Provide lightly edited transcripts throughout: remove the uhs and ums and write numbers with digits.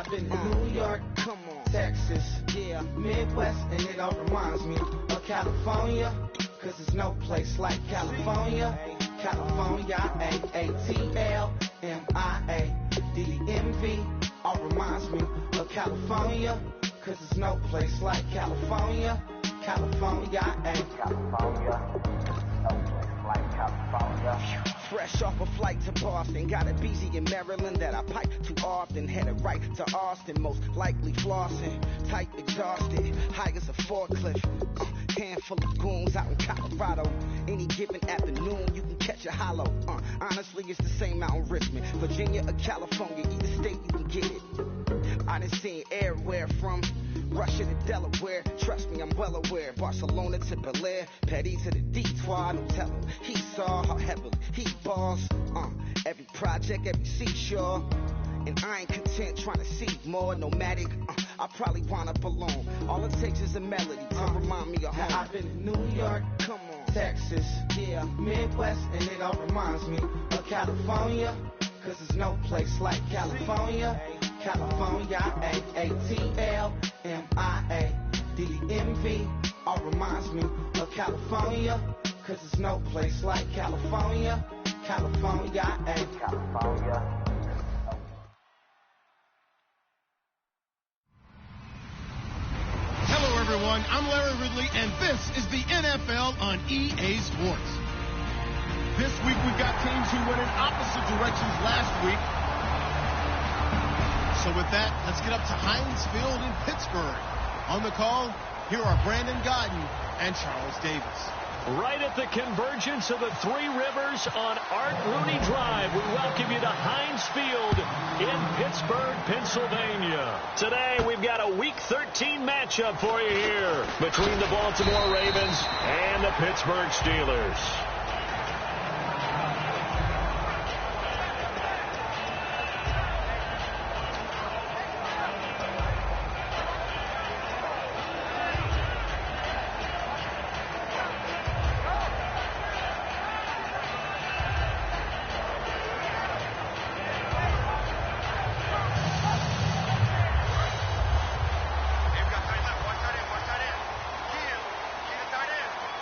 I've been to New York, come on, Texas, yeah, Midwest, and it all reminds me of California, cause there's no place like California. California, A-A-T-L-M-I-A-D-D-M-V, all reminds me of California, cause there's no place like California. California, California, no place like California. Fresh off a flight to Boston, got a BZ in Maryland that I pipe too often. Headed right to Austin, most likely flossing. Tight, exhausted, high as a forklift. Handful of goons out in Colorado. Any given afternoon, you can catch a hollow. Honestly, it's the same out in Richmond, Virginia or California, either state you can get it. I done seen everywhere from Russia to Delaware, trust me, I'm well aware. Barcelona to Bel Air, Petty to the Detroit, no telling. He saw how heavily he balls. Every project, every seashore. And I ain't content trying to see more nomadic. I probably wind up alone. All it takes is a melody to remind me of home. I've been to New York, come on, Texas, yeah, Midwest, and it all reminds me of California, cause there's no place like California. California, A-A-T-L-M-I-A-D-D-M-V, all reminds me of California, cause there's no place like California. California, California. Hello, everyone. I'm Larry Ridley, and this is the NFL on EA Sports. This week, we've got teams who went in opposite directions last week. So with that, let's get up to Heinz Field in Pittsburgh. On the call, here are Brandon Guyton and Charles Davis. Right at the convergence of the Three Rivers on Art Rooney Drive, we welcome you to Heinz Field in Pittsburgh, Pennsylvania. Today, we've got a Week 13 matchup for you here between the Baltimore Ravens and the Pittsburgh Steelers.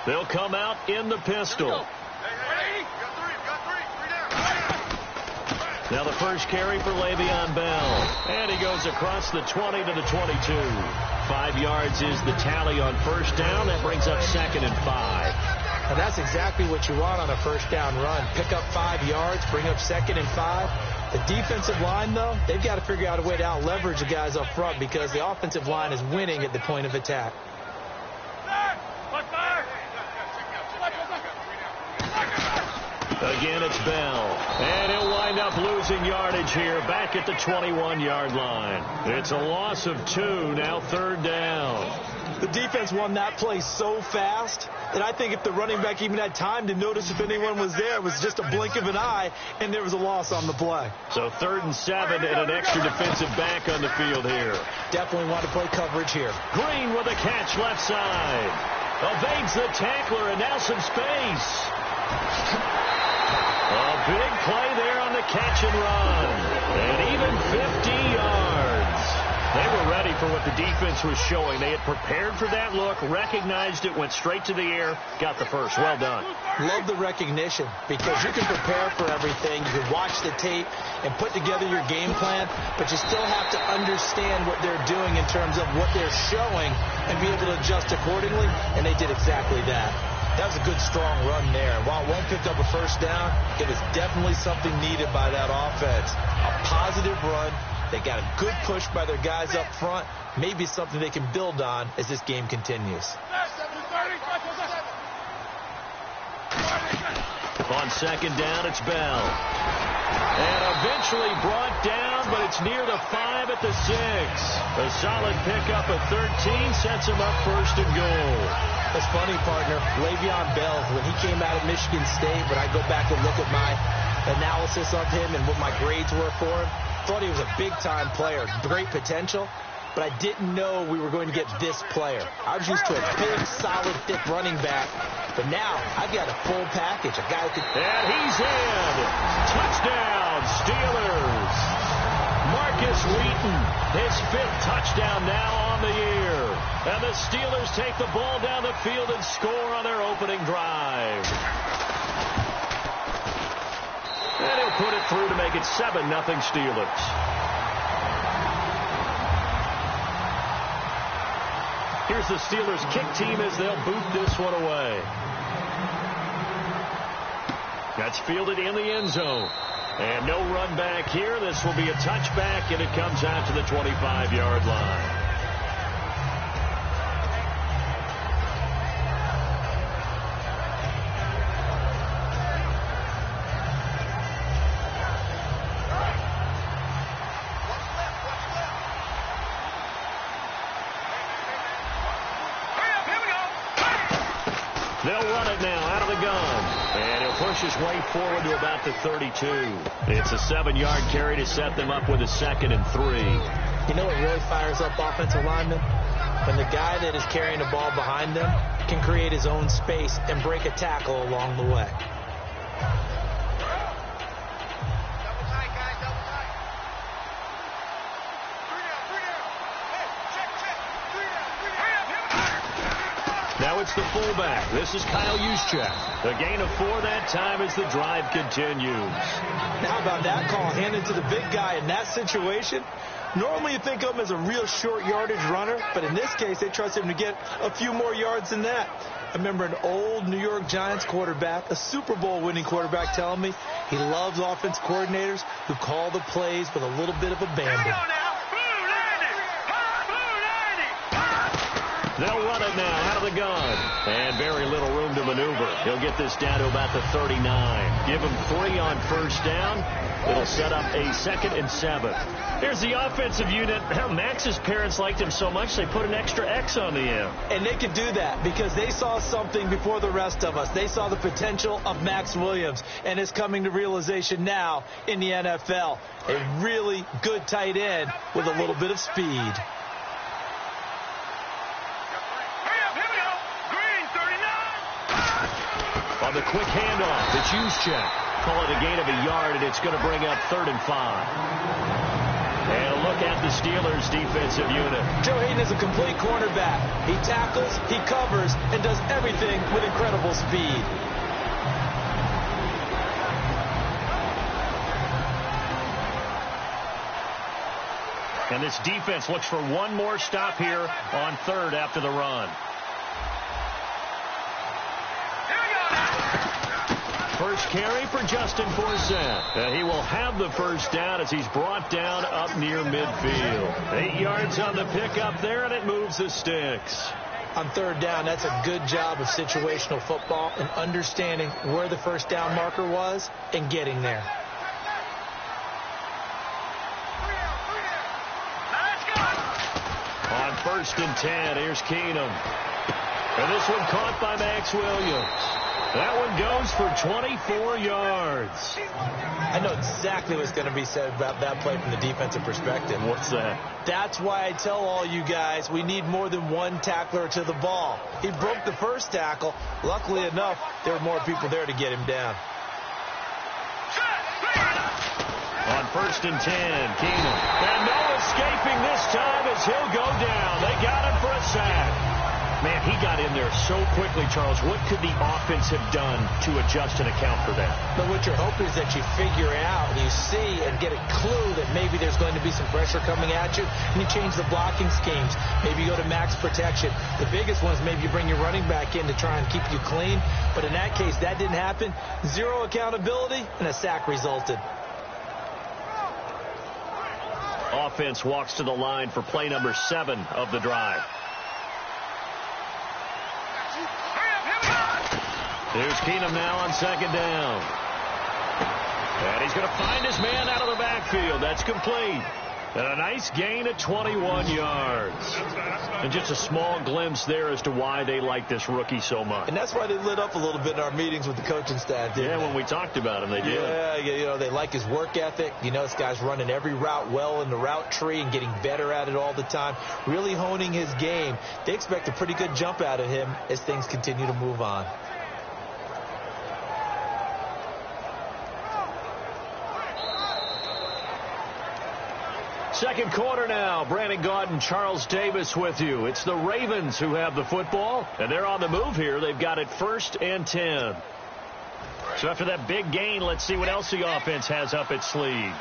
They'll come out in the pistol. Now the first carry for Le'Veon Bell. And he goes across the 20 to the 22. 5 yards is the tally on first down. That brings up 2nd and 5. And that's exactly what you want on a first down run. Pick up 5 yards, bring up 2nd and 5. The defensive line, though, they've got to figure out a way to out-leverage the guys up front because the offensive line is winning at the point of attack. Again, it's Bell. And he'll wind up losing yardage here back at the 21-yard line. It's a loss of 2, now 3rd down. The defense won that play so fast that I think if the running back even had time to notice if anyone was there, it was just a blink of an eye, and there was a loss on the play. So 3rd and 7 and an extra defensive back on the field here. Definitely want to play coverage here. Green with a catch left side. Evades the tackler, and now some space. A big play there on the catch and run. And even 50 yards. They were ready for what the defense was showing. They had prepared for that look, recognized it, went straight to the air, got the first. Well done. Love the recognition because you can prepare for everything. You can watch the tape and put together your game plan, but you still have to understand what they're doing in terms of what they're showing and be able to adjust accordingly, and they did exactly that. That was a good, strong run there. And while it won't pick up a first down, it was definitely something needed by that offense. A positive run. They got a good push by their guys up front. Maybe something they can build on as this game continues. On 2nd down, it's Bell. And eventually brought down, but it's near the 5 at the 6. A solid pickup of 13 sets him up 1st and goal. That's funny, partner. Le'Veon Bell, when he came out of Michigan State, when I go back and look at my analysis of him and what my grades were for him, thought he was a big-time player, great potential, but I didn't know we were going to get this player. I was used to a big, solid, thick running back, but now I've got a full package. A guy who can... And he's in. Touchdown, Steelers. Mark Marcus Wheaton, his 5th touchdown now on the year. And the Steelers take the ball down the field and score on their opening drive. And he'll put it through to make it 7-0 Steelers. Here's the Steelers kick team as they'll boot this one away. That's fielded in the end zone. And no run back here. This will be a touchback, and it comes out to the 25-yard line. They'll run it now out of the gun. And he'll push his way forward to about the 32. It's a 7-yard carry to set them up with a 2nd and 3. You know what really fires up offensive linemen? When the guy that is carrying the ball behind them can create his own space and break a tackle along the way. Now it's the fullback. This is Kyle Juszczyk. A gain of 4 that time as the drive continues. Now how about that call handed to the big guy in that situation? Normally you think of him as a real short yardage runner, but in this case they trust him to get a few more yards than that. I remember an old New York Giants quarterback, a Super Bowl winning quarterback, telling me he loves offense coordinators who call the plays with a little bit of abandon. They'll run it now out of the gun. And very little room to maneuver. He'll get this down to about the 39. Give him 3 on first down. It'll set up a 2nd and 7. Here's the offensive unit. Max's parents liked him so much they put an extra X on the end. And they could do that because they saw something before the rest of us. They saw the potential of Max Williams, and it's coming to realization now in the NFL. A really good tight end with a little bit of speed. On the quick handoff, it's Juszczyk. Call it a gain of a yard, and it's going to bring up 3rd and 5. And a look at the Steelers' defensive unit. Joe Hayden is a complete cornerback. He tackles, he covers, and does everything with incredible speed. And this defense looks for one more stop here on 3rd after the run. First carry for Justin Forsett. And he will have the first down as he's brought down up near midfield. 8 yards on the pickup there, and it moves the sticks. On 3rd down, that's a good job of situational football and understanding where the first down marker was and getting there. On 1st and 10, here's Keenum. And this one caught by Max Williams. That one goes for 24 yards. I know exactly what's going to be said about that play from the defensive perspective. What's that? That's why I tell all you guys we need more than one tackler to the ball. He broke the first tackle. Luckily enough, there were more people there to get him down. On 1st and 10, Keenum. And no escaping this time as he'll go down. They got him for a sack. Man, he got in there so quickly, Charles. What could the offense have done to adjust and account for that? But what you're hoping is that you figure out, you see, and get a clue that maybe there's going to be some pressure coming at you, and you change the blocking schemes. Maybe you go to max protection. The biggest one is maybe you bring your running back in to try and keep you clean. But in that case, that didn't happen. 0 accountability, and a sack resulted. Offense walks to the line for play number 7 of the drive. Here's Keenum now on 2nd down. And he's going to find his man out of the backfield. That's complete. And a nice gain of 21 yards. And just a small glimpse there as to why they like this rookie so much. And that's why they lit up a little bit in our meetings with the coaching staff, didn't they? When we talked about him, they did. Yeah, you know, they like his work ethic. You know, this guy's running every route well in the route tree and getting better at it all the time, really honing his game. They expect a pretty good jump out of him as things continue to move on. Second quarter now. Brandon Gaunt and Charles Davis with you. It's the Ravens who have the football, and they're on the move here. They've got it 1st and 10. So after that big gain, let's see what else the offense has up its sleeve.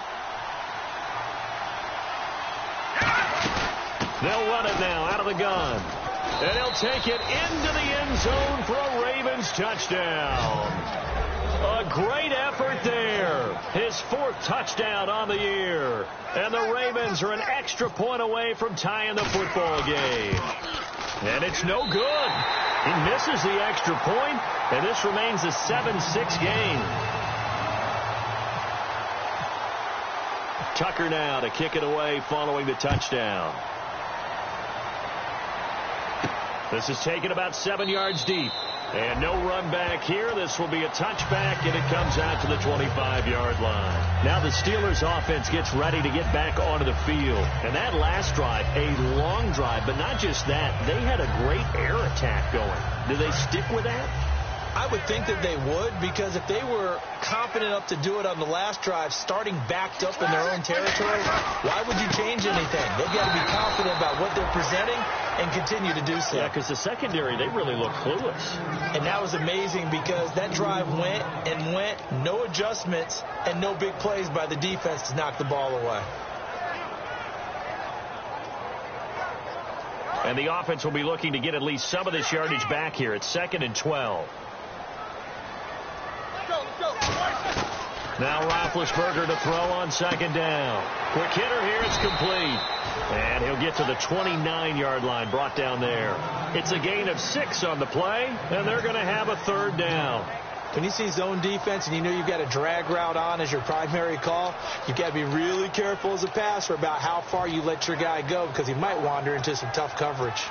They'll run it now out of the gun. And he'll take it into the end zone for a Ravens touchdown. A great effort there. His 4th touchdown on the year. And the Ravens are an extra point away from tying the football game. And it's no good. He misses the extra point, and this remains a 7-6 game. Tucker now to kick it away following the touchdown. This is taken about 7 yards deep. And no run back here. This will be a touchback, and it comes out to the 25-yard line. Now the Steelers' offense gets ready to get back onto the field. And that last drive, a long drive, but not just that. They had a great air attack going. Do they stick with that? I would think that they would, because if they were confident enough to do it on the last drive, starting backed up in their own territory, why would you change anything? They've got to be confident about what they're presenting and continue to do so. Yeah, because the secondary, they really look clueless. And that was amazing because that drive went and went, no adjustments, and no big plays by the defense to knock the ball away. And the offense will be looking to get at least some of this yardage back here. It's 2nd and 12. Now Roethlisberger to throw on 2nd down. Quick hitter here. It's complete. And he'll get to the 29-yard line, brought down there. It's a gain of 6 on the play, and they're going to have a 3rd down. When you see zone defense and you know you've got a drag route on as your primary call, you've got to be really careful as a passer about how far you let your guy go, because he might wander into some tough coverage.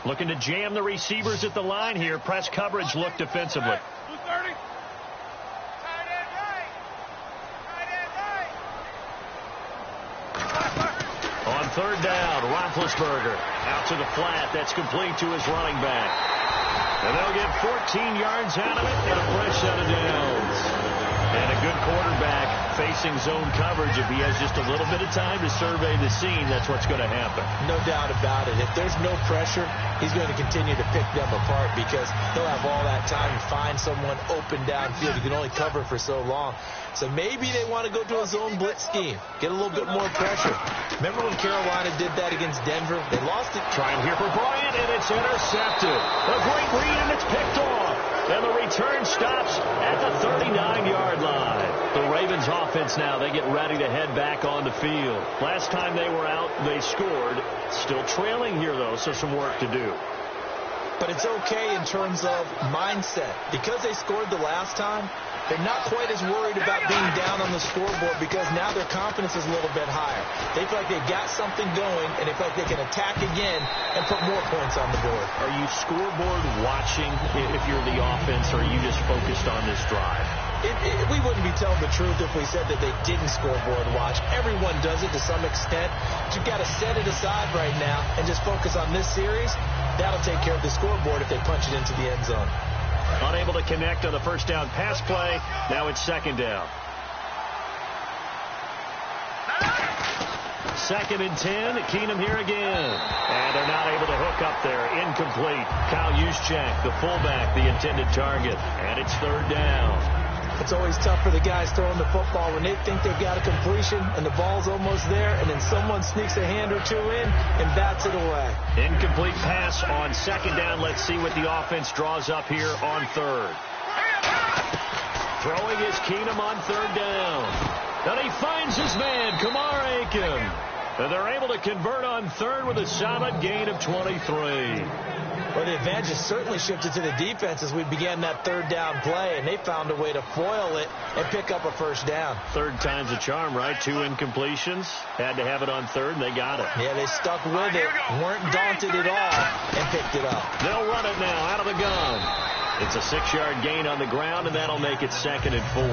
Looking to jam the receivers at the line here. Press coverage look defensively. On 3rd down, Roethlisberger out to the flat. That's complete to his running back. And they'll get 14 yards out of it and a fresh set of downs. And a good quarterback facing zone coverage. If he has just a little bit of time to survey the scene, that's what's going to happen. No doubt about it. If there's no pressure, he's going to continue to pick them apart because he'll have all that time to find someone open downfield. He can only cover for so long. So maybe they want to go to a zone blitz scheme, get a little bit more pressure. Remember when Carolina did that against Denver? They lost it. Trying here for Bryant, and it's intercepted. A great read, and it's picked off. And the return stops at the 39-yard line. The Ravens offense now, they get ready to head back on the field. Last time they were out, they scored. Still trailing here, though, so some work to do. But it's okay in terms of mindset. Because they scored the last time, they're not quite as worried about being down on the scoreboard because now their confidence is a little bit higher. They feel like they've got something going, and they feel like they can attack again and put more points on the board. Are you scoreboard watching if you're the offense, or are you just focused on this drive? We wouldn't be telling the truth if we said that they didn't scoreboard watch. Everyone does it to some extent. But you've got to set it aside right now and just focus on this series. That'll take care of the scoreboard if they punch it into the end zone. Unable to connect on the first down pass play. Now it's 2nd down. 2nd and 10. Keenum here again. And they're not able to hook up there. Incomplete. Kyle Juszczyk, the fullback, the intended target. And it's 3rd down. It's always tough for the guys throwing the football when they think they've got a completion and the ball's almost there, and then someone sneaks a hand or two in and bats it away. Incomplete pass on 2nd down. Let's see what the offense draws up here on 3rd. Throwing is Keenum on 3rd down. And he finds his man, Kamar Aiken. And they're able to convert on 3rd with a solid gain of 23. Well, the advantage has certainly shifted to the defense as we began that 3rd down play, and they found a way to foil it and pick up a first down. 3rd time's a charm, right? 2 incompletions. Had to have it on 3rd, and they got it. Yeah, they stuck with it, weren't daunted at all, and picked it up. They'll run it now out of the gun. It's a 6-yard gain on the ground, and that'll make it 2nd and 4.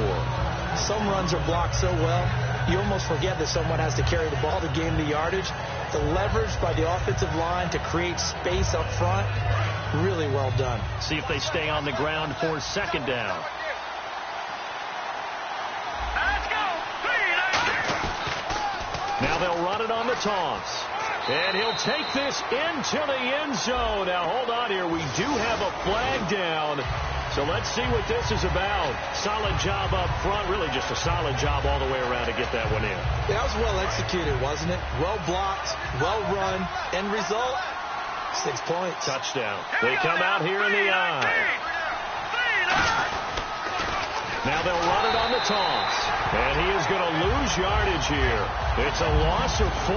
Some runs are blocked so well, you almost forget that someone has to carry the ball to gain the yardage. The leverage by the offensive line to create space up front, Really well done. See if they stay on the ground for second down. Now they'll run it on the toss. And he'll take this into the end zone. Now, hold on here. We do have a flag down. So let's see what this is about. Solid job up front. Really just a solid job all the way around to get that one in. That was well executed, wasn't it? Well blocked, well run. End result, 6 points. Touchdown. They come out here in the eye. Now they'll run it on the toss. And he is going to lose yardage here. It's a loss of 4.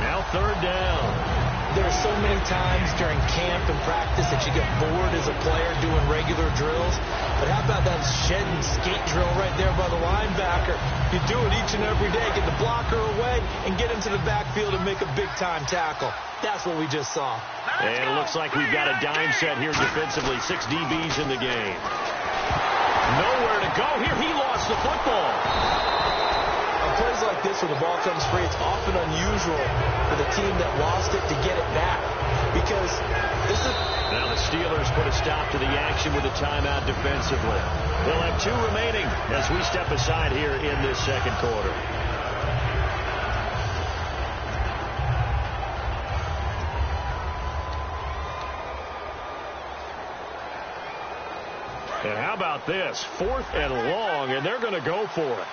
Now third down. There are so many times during camp and practice that you get bored as a player doing regular drills. But how about that shed and skate drill right there by the linebacker? You do it each and every day. Get the blocker away and get into the backfield and make a big-time tackle. That's what we just saw. And it looks like we've got a dime set here defensively. 6 DBs in the game. Nowhere to go here. He lost the football. On plays like this where the ball comes free, it's often unusual for the team that lost it to get it back. Because this is... Now the Steelers put a stop to the action with a timeout defensively. They'll have 2 remaining as we step aside here in this second quarter. And how about this? 4th and long, and they're going to go for it.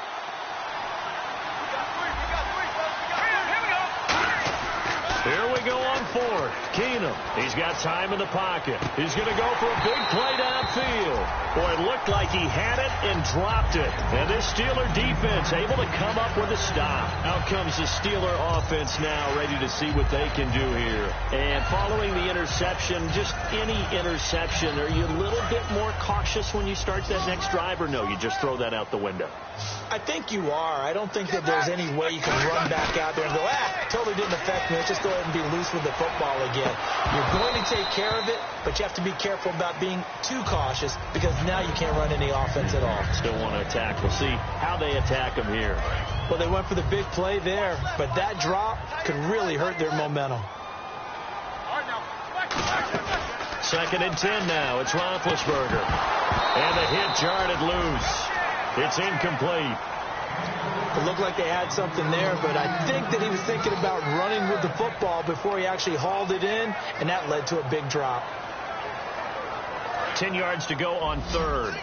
Here we go on 4th. Keenum. He's got time in the pocket. He's going to go for a big play downfield. Boy, it looked like he had it and dropped it. And this Steeler defense able to come up with a stop. Out comes the Steeler offense now, ready to see what they can do here. And following the interception, just any interception, are you a little bit more cautious when you start that next drive, or no, you just throw that out the window? I think you are. I don't think that there's any way you can run back out there and go, totally didn't affect me. Let's just go ahead and be loose with the football again. You're going to take care of it, but you have to be careful about being too cautious because now you can't run any offense at all. Still want to attack. We'll see how they attack them here. Well, they went for the big play there, but that drop could really hurt their momentum. 2nd and 10 now. It's Roethlisberger. And the hit jarred loose. It's incomplete. It looked like they had something there, but I think that he was thinking about running with the football before he actually hauled it in, and that led to a big drop. 10 yards to go on 3rd.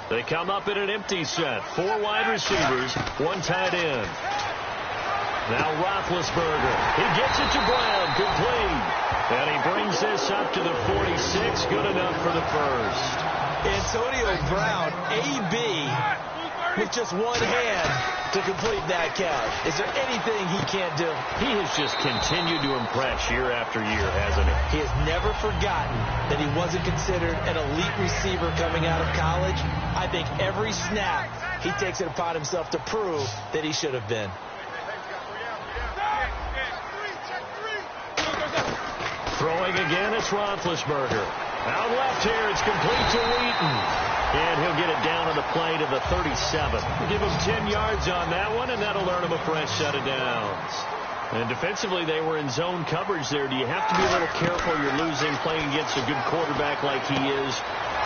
They come up in an empty set. 4 wide receivers, 1 tight end. Now Roethlisberger. He gets it to Brown. Complete. And he brings this up to the 46. Good enough for the first. Antonio Brown, AB, with just one hand to complete that catch. Is there anything he can't do? He has just continued to impress year after year, hasn't he? He has never forgotten that he wasn't considered an elite receiver coming out of college. I think every snap he takes it upon himself to prove that he should have been. Throwing again, it's Roethlisberger. Out left here, it's complete to Wheaton. And he'll get it down on the play to the 37. Give him 10 yards on that one, and that'll earn him a fresh set of downs. And defensively, they were in zone coverage there. Do you have to be a little careful? You're losing playing against a good quarterback like he is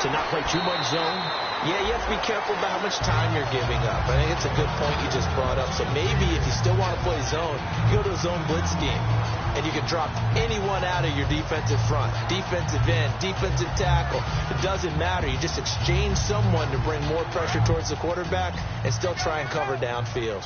to not play too much zone? Yeah, you have to be careful about how much time you're giving up. I think it's a good point you just brought up. So maybe if you still want to play zone, you go to a zone blitz scheme. And you can drop anyone out of your defensive front, defensive end, defensive tackle. It doesn't matter. You just exchange someone to bring more pressure towards the quarterback and still try and cover downfield.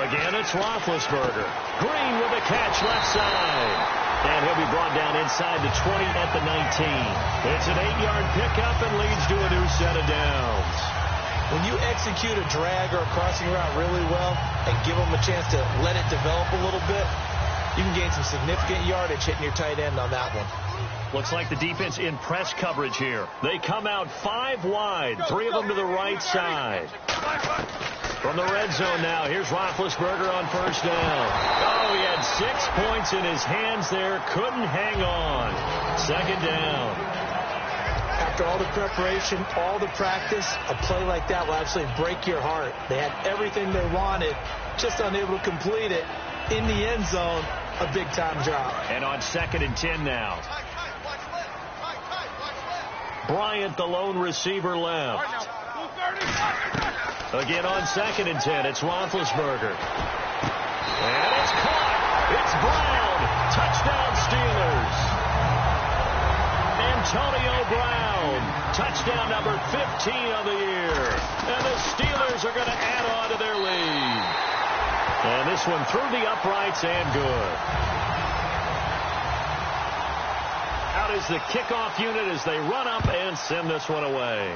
Again, it's Roethlisberger. Green with a catch left side. And he'll be brought down inside the 20 at the 19. It's an 8-yard pickup and leads to a new set of downs. When you execute a drag or a crossing route really well and give them a chance to let it develop a little bit, you can gain some significant yardage hitting your tight end on that one. Looks like the defense in press coverage here. They come out 5 wide, 3 of them to the right side. From the red zone now, here's Roethlisberger on first down. Oh, he had 6 points in his hands there. Couldn't hang on. Second down. After all the preparation, all the practice, a play like that will absolutely break your heart. They had everything they wanted, just unable to complete it. In the end zone, a big-time drop. And on 2nd and 10 now. Bryant, the lone receiver, left. Again on 2nd and 10, it's Roethlisberger. And it's caught. It's Brown. Touchdown, Steelers. Antonio Brown. Touchdown number 15 of the year. And the Steelers are going to add on to their lead. And this one through the uprights and good. Out is the kickoff unit as they run up and send this one away.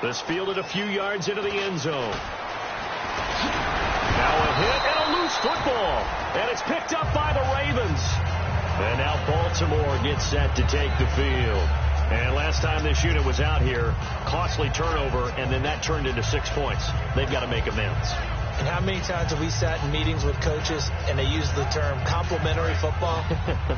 This fielded a few yards into the end zone. Now a hit and a loose football. And it's picked up by the Ravens. And now Baltimore gets set to take the field. And last time this unit was out here, costly turnover, and then that turned into 6 points. They've got to make amends. And how many times have we sat in meetings with coaches and they use the term complementary football?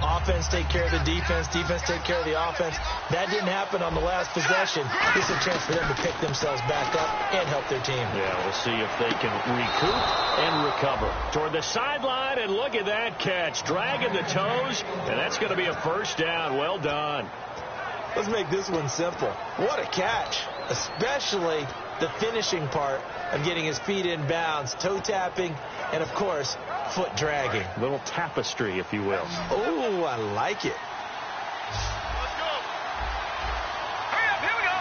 Offense take care of the defense, defense take care of the offense. That didn't happen on the last possession. This is a chance for them to pick themselves back up and help their team. Yeah, we'll see if they can recoup and recover. Toward the sideline, and look at that catch. Dragging the toes, and that's going to be a first down. Well done. Let's make this one simple. What a catch, especially the finishing part of getting his feet in bounds, toe tapping, and, of course, foot dragging. A little tapestry, if you will. Oh, I like it. Let's go. Hurry up, here we go.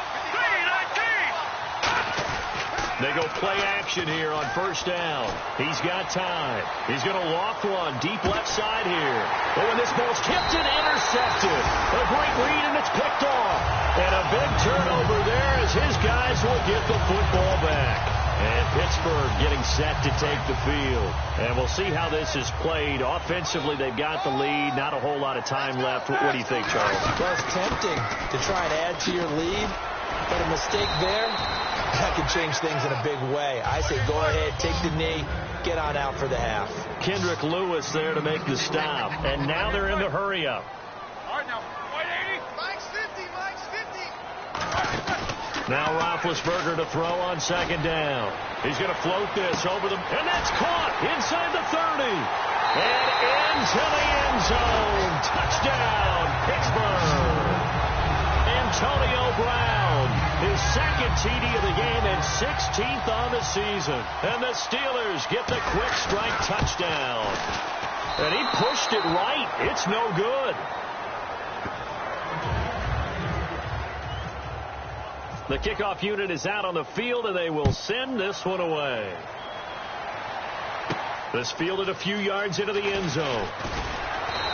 3-19. They go play action here on first down. He's got time. He's going to loft one deep left side here. Oh, and this ball's tipped and intercepted. A great read, and it's picked off. And a big turnover there as his guys will get the football back. And Pittsburgh getting set to take the field. And we'll see how this is played. Offensively, they've got the lead. Not a whole lot of time left. What do you think, Charles? Well, it's tempting to try and add to your lead, but a mistake there, that could change things in a big way. I say go ahead, take the knee, get on out for the half. Kendrick Lewis there to make the stop. And now they're in the hurry-up. All right, now, 180. Mike's 50, Mike's 50. Now Roethlisberger to throw on second down. He's going to float this over the... And that's caught inside the 30. And into the end zone. Touchdown, Pittsburgh. Antonio Brown, his second TD of the game and 16th on the season. And the Steelers get the quick strike touchdown. And he pushed it right. It's no good. The kickoff unit is out on the field, and they will send this one away. This fielded a few yards into the end zone.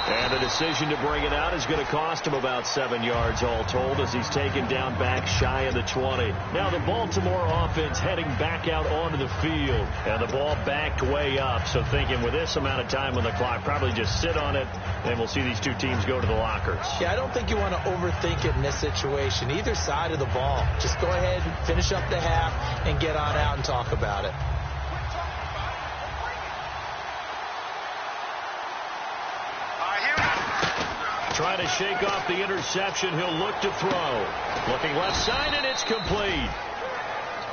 And the decision to bring it out is going to cost him about 7 yards all told as he's taken down back shy of the 20. Now the Baltimore offense heading back out onto the field. And the ball backed way up. So thinking with this amount of time on the clock, probably just sit on it, and we'll see these two teams go to the lockers. Yeah, I don't think you want to overthink it in this situation. Either side of the ball. Just go ahead, finish up the half, and get on out and talk about it. Trying to shake off the interception. He'll look to throw. Looking left side, and it's complete.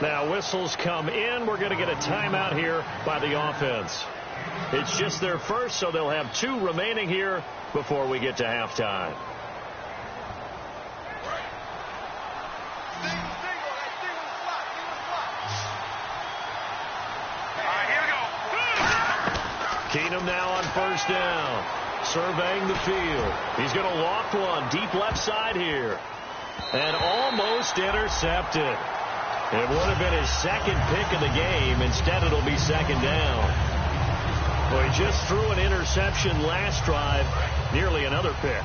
Now whistles come in. We're going to get a timeout here by the offense. It's just their first, so they'll have 2 remaining here before we get to halftime. Keenum now on first down. Surveying the field. He's going to loft one deep left side here. And almost intercepted. It would have been his second pick of the game. Instead, it'll be second down. Well, he just threw an interception last drive. Nearly another pick.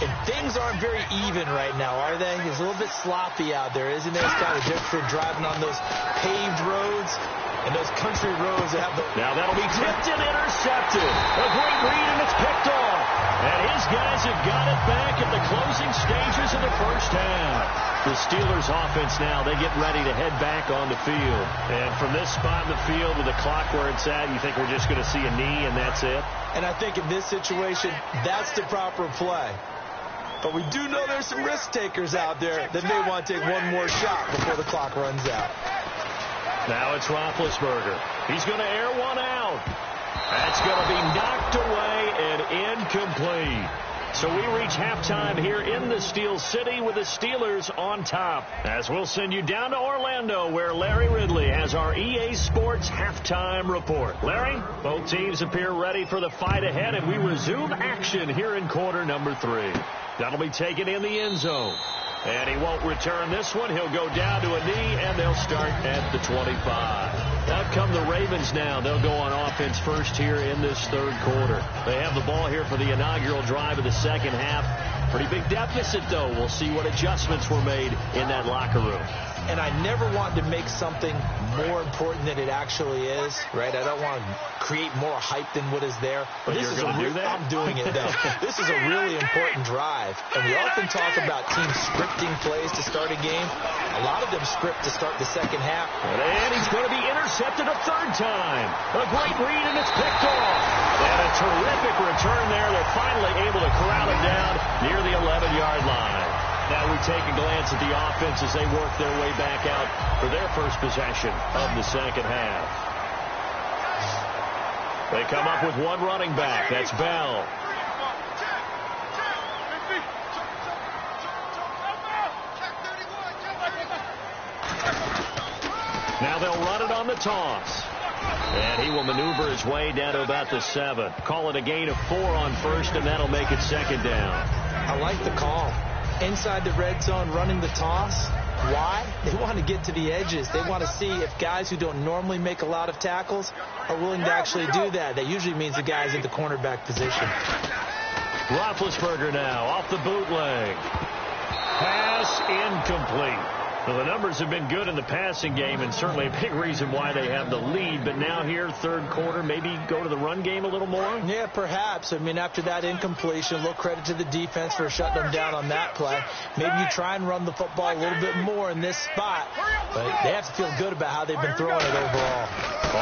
And things aren't very even right now, are they? It's a little bit sloppy out there, isn't it? It's kind of different for driving on those paved roads and those country roads that have the... Now that'll be tipped and intercepted. A great read, and it's picked off. And his guys have got it back at the closing stages of the first half. The Steelers offense now, they get ready to head back on the field. And from this spot in the field with the clock where it's at, you think we're just going to see a knee and that's it? And I think in this situation, that's the proper play. But we do know there's some risk takers out there that may want to take one more shot before the clock runs out. Now it's Roethlisberger. He's going to air one out. That's going to be knocked away and incomplete. So we reach halftime here in the Steel City with the Steelers on top. As we'll send you down to Orlando, where Larry Ridley has our EA Sports halftime report. Larry, both teams appear ready for the fight ahead, and we resume action here in quarter number 3. That'll be taken in the end zone. And he won't return this one. He'll go down to a knee, and they'll start at the 25. Out come the Ravens now. They'll go on offense first here in this third quarter. They have the ball here for the inaugural drive of the second half. Pretty big deficit, though. We'll see what adjustments were made in that locker room. And I never want to make something more important than it actually is, right? I don't want to create more hype than what is there. But this is I'm doing it, though. This is a really important drive. And we often talk about teams scripting plays to start a game. A lot of them script to start the second half. And he's going to be intercepted a third time. A great read, and it's picked off. And a terrific return there. They're finally able to corral it down near the 11-yard line. Now we take a glance at the offense as they work their way back out for their first possession of the second half. They come up with one running back. That's Bell. Now they'll run it on the toss. And he will maneuver his way down to about the 7. Call it a gain of 4 on first, and that'll make it second down. I like the call. Inside the red zone, running the toss. Why? They want to get to the edges. They want to see if guys who don't normally make a lot of tackles are willing to actually do that. That usually means the guy's in the cornerback position. Roethlisberger now off the bootleg. Pass incomplete. Well, the numbers have been good in the passing game, and certainly a big reason why they have the lead. But now here, third quarter, maybe go to the run game a little more? Yeah, perhaps. I mean, after that incompletion, a little credit to the defense for shutting them down on that play. Maybe you try and run the football a little bit more in this spot. But they have to feel good about how they've been throwing it overall.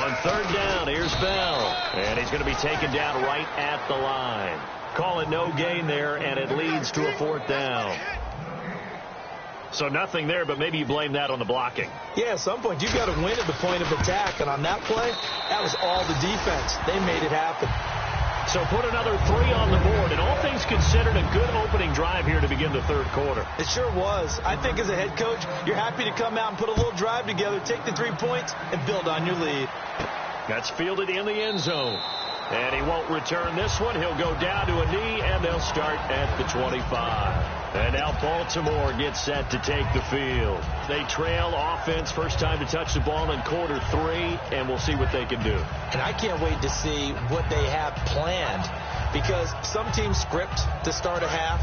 On third down, here's Bell. And he's going to be taken down right at the line. Call it no gain there, and it leads to a fourth down. So nothing there, but maybe you blame that on the blocking. Yeah, at some point, you've got to win at the point of attack. And on that play, that was all the defense. They made it happen. So put another 3 on the board. And all things considered, a good opening drive here to begin the third quarter. It sure was. I think as a head coach, you're happy to come out and put a little drive together, take the 3 points, and build on your lead. That's fielded in the end zone. And he won't return this one. He'll go down to a knee, and they'll start at the 25. And now Baltimore gets set to take the field. They trail offense, first time to touch the ball in quarter 3, and we'll see what they can do. And I can't wait to see what they have planned, because some teams script to start a half.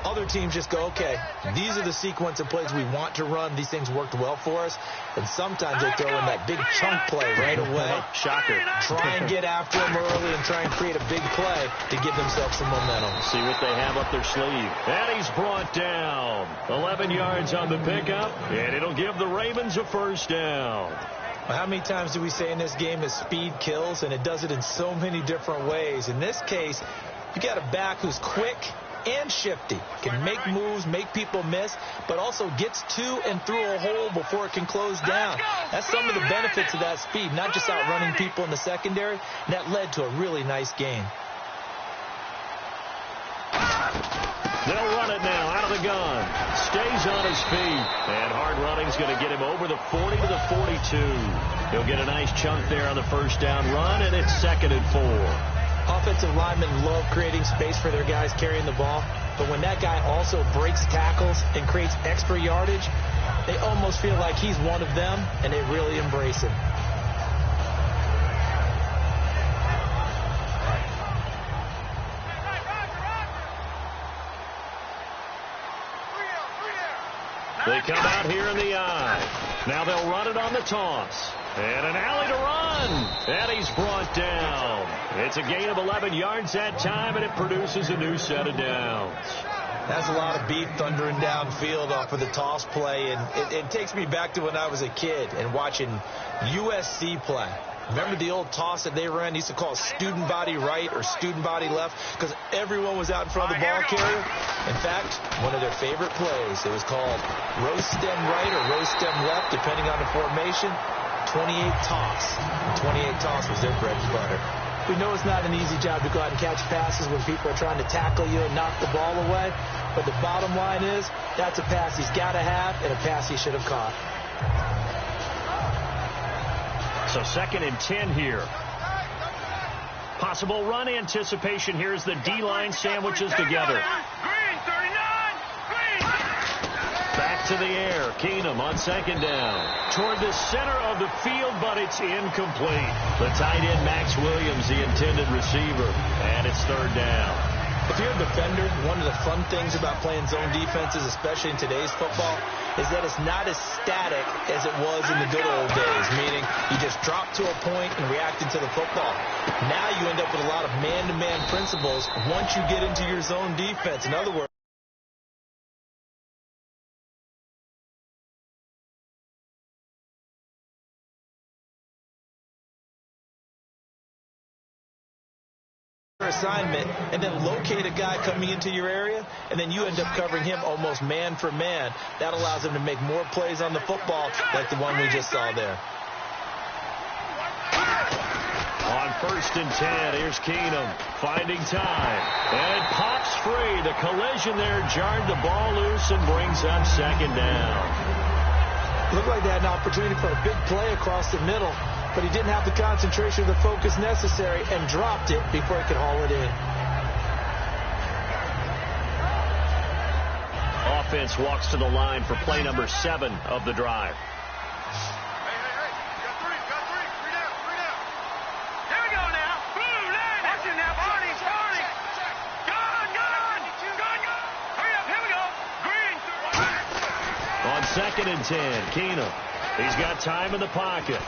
Other teams just go, okay, these are the sequence of plays we want to run. These things worked well for us. And sometimes they throw in that big chunk play right away. Shocker. Try and get after them early and try and create a big play to give themselves some momentum. See what they have up their sleeve. And he's brought down. 11 yards on the pickup, and it'll give the Ravens a first down. How many times do we say in this game that speed kills? And it does it in so many different ways. In this case, you got a back who's quick and shifty, can make moves, make people miss, but also gets to and through a hole before it can close down. That's some of the benefits of that speed, not just outrunning people in the secondary, and that led to a really nice game. They'll run it now out of the gun. Stays on his feet, and hard running's going to get him over the 40 to the 42. He'll get a nice chunk there on the first down run, and it's 2nd and 4. Offensive linemen love creating space for their guys carrying the ball, but when that guy also breaks tackles and creates extra yardage, they almost feel like he's one of them, and they really embrace him. They come out here in the eye. Now they'll run it on the toss. And an alley to run. And he's brought down. It's a gain of 11 yards that time, and it produces a new set of downs. That's a lot of beef thundering downfield off of the toss play, and it takes me back to when I was a kid and watching USC play. Remember the old toss that they ran? They used to call it student body right or student body left because everyone was out in front of the ball carrier. In fact, one of their favorite plays, it was called row stem right or row stem left, depending on the formation. 28 toss. 28 toss was their bread and butter. We know it's not an easy job to go out and catch passes when people are trying to tackle you and knock the ball away. But the bottom line is, that's a pass he's got to have and a pass he should have caught. So 2nd and 10 here. Possible run anticipation here as the D-line sandwiches together. Back to the air. Keenum on 2nd down. Toward the center of the field, but it's incomplete. The tight end, Max Williams, the intended receiver. And it's 3rd down. If you're a defender, one of the fun things about playing zone defenses, especially in today's football, is that it's not as static as it was in the good old days, meaning you just drop to a point and react into the football. Now you end up with a lot of man-to-man principles once you get into your zone defense. In other words, assignment and then locate a guy coming into your area, and then you end up covering him almost man for man. That allows him to make more plays on the football like the one we just saw there. On 1st and 10, here's Keenum finding time. And it pops free. The collision there jarred the ball loose and brings up 2nd down. Looked like they had an opportunity for a big play across the middle, but he didn't have the concentration or the focus necessary and dropped it before he could haul it in. Offense walks to the line for play number 7 of the drive. On 2nd and 10, Keenum. He's got time in the pocket.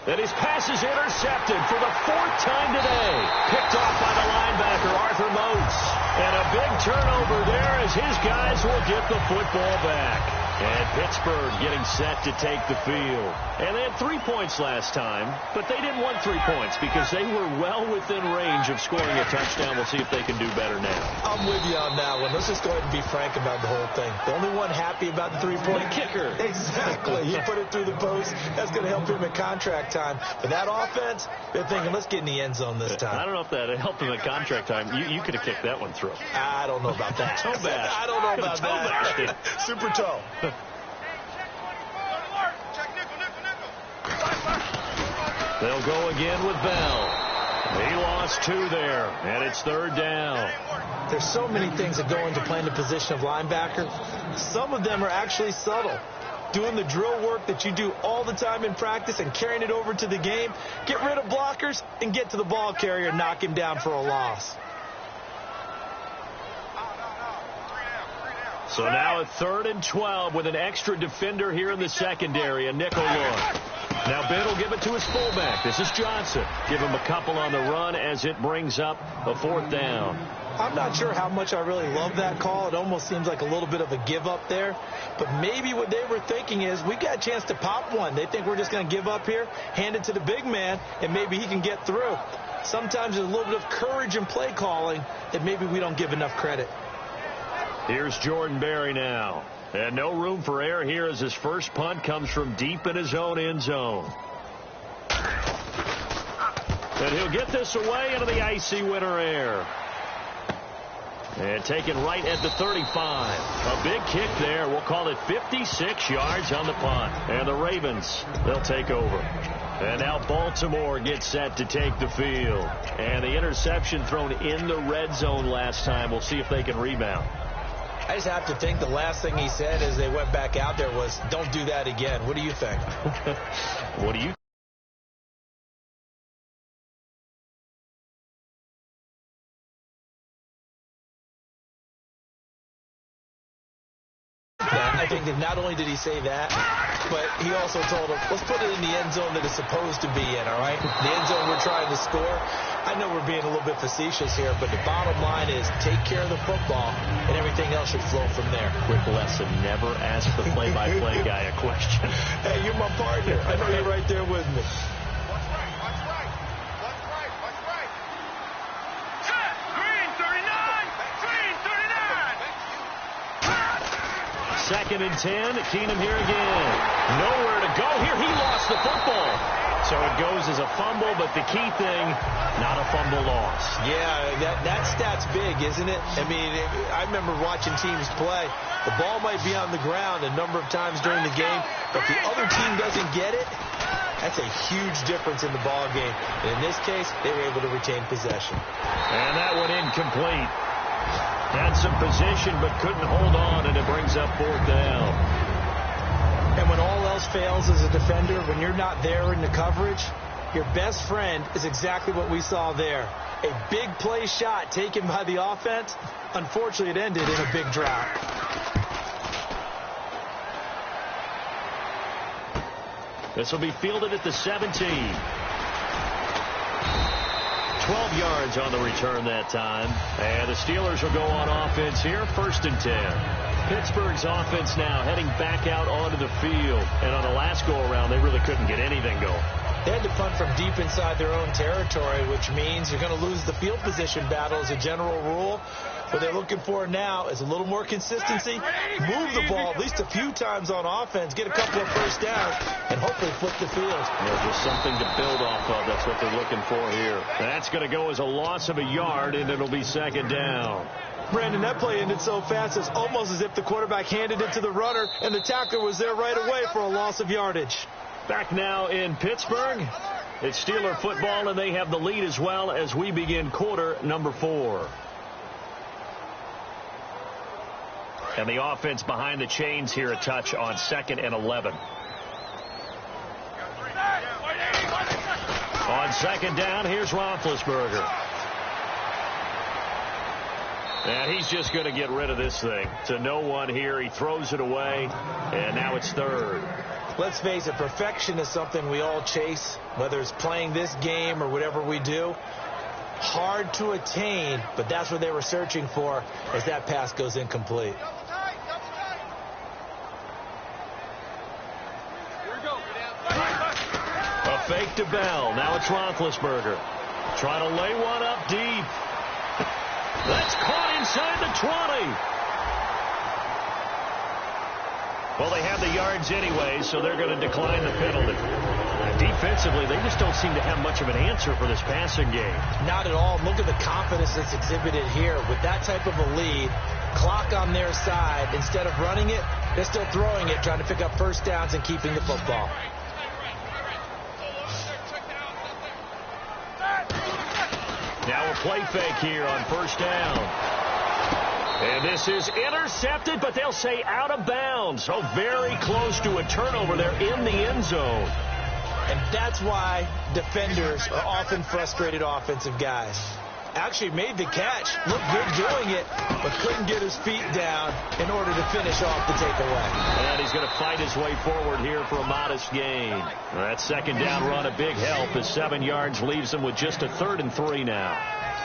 And his pass is intercepted for the 4th time today. Picked off by the linebacker, Arthur Moats. And a big turnover there as his guys will get the football back. And Pittsburgh getting set to take the field. And they had 3 points last time, but they didn't want 3 points because they were well within range of scoring a touchdown. We'll see if they can do better now. I'm with you on that one. Let's just go ahead and be frank about the whole thing. The only one happy about the 3-point kicker. Exactly. He put it through the post. That's going to help him in contract time. But that offense, they're thinking, let's get in the end zone this time. I don't know if that helped him in contract time. You could have kicked that one through. I don't know about that. Toe bash. I don't know about that. Super toe. They'll go again with Bell. He lost 2 there, and it's 3rd down. There's so many things that go into playing the position of linebacker. Some of them are actually subtle. Doing the drill work that you do all the time in practice and carrying it over to the game. Get rid of blockers and get to the ball carrier and knock him down for a loss. So now a 3rd and 12 with an extra defender here in the secondary, a nickel look. Now Ben will give it to his fullback. This is Johnson. Give him a couple on the run as it brings up a 4th down. I'm not sure how much I really love that call. It almost seems like a little bit of a give up there. But maybe what they were thinking is we got a chance to pop one. They think we're just going to give up here, hand it to the big man, and maybe he can get through. Sometimes there's a little bit of courage in play calling that maybe we don't give enough credit. Here's Jordan Berry now. And no room for error here as his first punt comes from deep in his own end zone. And he'll get this away into the icy winter air. And taken right at the 35. A big kick there. We'll call it 56 yards on the punt. And the Ravens, they'll take over. And now Baltimore gets set to take the field. And the interception thrown in the red zone last time. We'll see if they can rebound. I just have to think the last thing he said as they went back out there was, don't do that again. What do you think? What do you I think that not only did he say that, but he also told him, let's put it in the end zone that it's supposed to be in, all right? The end zone we're trying to score. I know we're being a little bit facetious here, but the bottom line is take care of the football, and everything else should flow from there. Quick lesson, never ask the play-by-play guy a question. Hey, you're my partner. I know you're right there with me. 2nd and 10. Keenum here again. Nowhere to go here. He lost the football. So it goes as a fumble, but the key thing, not a fumble loss. Yeah, that stat's big, isn't it? I mean, I remember watching teams play. The ball might be on the ground a number of times during the game, but the other team doesn't get it. That's a huge difference in the ball game. And in this case, they were able to retain possession. And that one incomplete. Had some position, but couldn't hold on, and it brings up 4th down. And when all else fails as a defender, when you're not there in the coverage, your best friend is exactly what we saw there. A big play shot taken by the offense. Unfortunately, it ended in a big drop. This will be fielded at the 17. 12 yards on the return that time. And the Steelers will go on offense here, 1st and 10. Pittsburgh's offense now heading back out onto the field. And on the last go-around, they really couldn't get anything going. They had to punt from deep inside their own territory, which means you're going to lose the field position battle as a general rule. What they're looking for now is a little more consistency, move the ball at least a few times on offense, get a couple of first downs, and hopefully flip the field. Yeah, just something to build off of. That's what they're looking for here. That's going to go as a loss of a yard, and it'll be 2nd down. Brandon, that play ended so fast, it's almost as if the quarterback handed it to the runner, and the tackler was there right away for a loss of yardage. Back now in Pittsburgh. It's Steeler football, and they have the lead as well as we begin quarter number 4. And the offense behind the chains here a touch on 2nd and 11. On 2nd down, here's Roethlisberger. And he's just going to get rid of this thing. To no one here. He throws it away, and now it's 3rd. Let's face it, perfection is something we all chase, whether it's playing this game or whatever we do. Hard to attain, but that's what they were searching for as that pass goes incomplete. A fake to Bell. Now it's Roethlisberger. Trying to lay one up deep. That's caught inside the 20. Well, they have the yards anyway, so they're going to decline the penalty. Defensively, they just don't seem to have much of an answer for this passing game. Not at all. Look at the confidence that's exhibited here. With that type of a lead, clock on their side, instead of running it, they're still throwing it, trying to pick up first downs and keeping the football. Now a play fake here on 1st down. And this is intercepted, but they'll say out of bounds. So very close to a turnover there in the end zone. And that's why defenders are often frustrated offensive guys. Actually made the catch, looked good doing it, but couldn't get his feet down in order to finish off the takeaway. And he's going to fight his way forward here for a modest gain. That 2nd down run, a big help as 7 yards leaves them with just a 3rd and 3 now.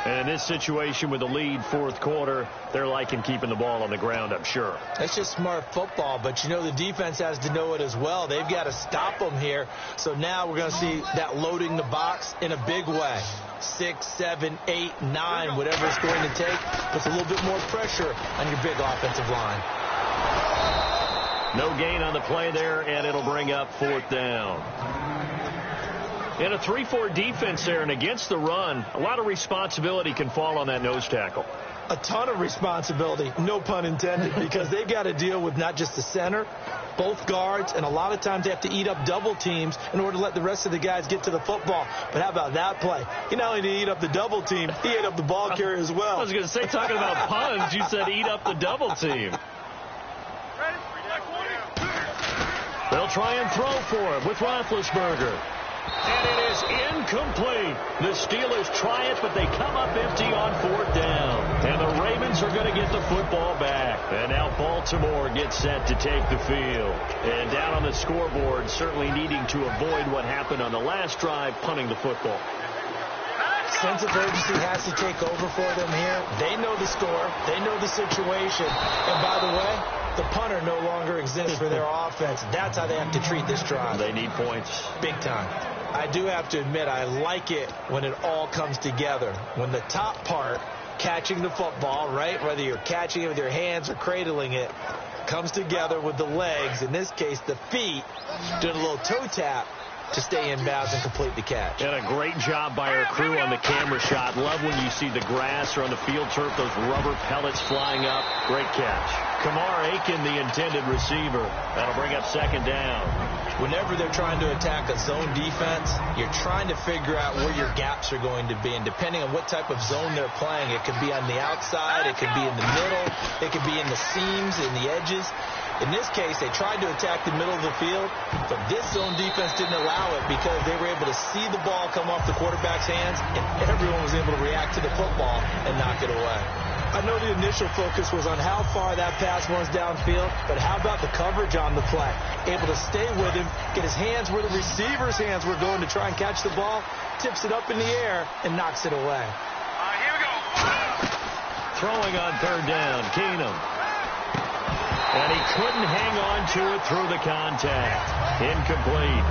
And in this situation with the lead 4th quarter, they're liking keeping the ball on the ground, I'm sure. That's just smart football, but you know the defense has to know it as well. They've got to stop them here. So now we're going to see that loading the box in a big way. 6, 7, 8, 9, whatever it's going to take, puts a little bit more pressure on your big offensive line. No gain on the play there, and it'll bring up 4th down. In a 3-4 defense there, and against the run, a lot of responsibility can fall on that nose tackle. A ton of responsibility, no pun intended, because they've got to deal with not just the center, both guards, and a lot of times they have to eat up double teams in order to let the rest of the guys get to the football. But how about that play? He not only did he eat up the double team, he ate up the ball carrier as well. I was going to say, talking about puns, you said eat up the double team. They'll try and throw for him with Roethlisberger. And it is incomplete. The Steelers try it, but they come up empty on 4th down. And the Ravens are going to get the football back. And now Baltimore gets set to take the field. And down on the scoreboard, certainly needing to avoid what happened on the last drive, punting the football. Sense of urgency has to take over for them here. They know the score. They know the situation. And by the way, the punter no longer exists for their offense. That's how they have to treat this drive. They need points. Big time. I do have to admit, I like it when it all comes together. When the top part, catching the football, right, whether you're catching it with your hands or cradling it, comes together with the legs, in this case the feet, doing a little toe tap to stay in bounds and complete the catch. And a great job by our crew on the camera shot. Love when you see the grass or on the field turf, those rubber pellets flying up. Great catch. Kamar Aiken, the intended receiver. That'll bring up second down. Whenever they're trying to attack a zone defense, you're trying to figure out where your gaps are going to be. And depending on what type of zone they're playing, it could be on the outside, it could be in the middle, it could be in the seams, in the edges. In this case, they tried to attack the middle of the field, but this zone defense didn't allow it because they were able to see the ball come off the quarterback's hands, and everyone was able to react to the football and knock it away. I know the initial focus was on how far that pass was downfield, but how about the coverage on the play? Able to stay with him, get his hands where the receiver's hands were going to try and catch the ball, tips it up in the air, and knocks it away. Here we go. Throwing on third down, Keenum. And he couldn't hang on to it through the contact. Incomplete.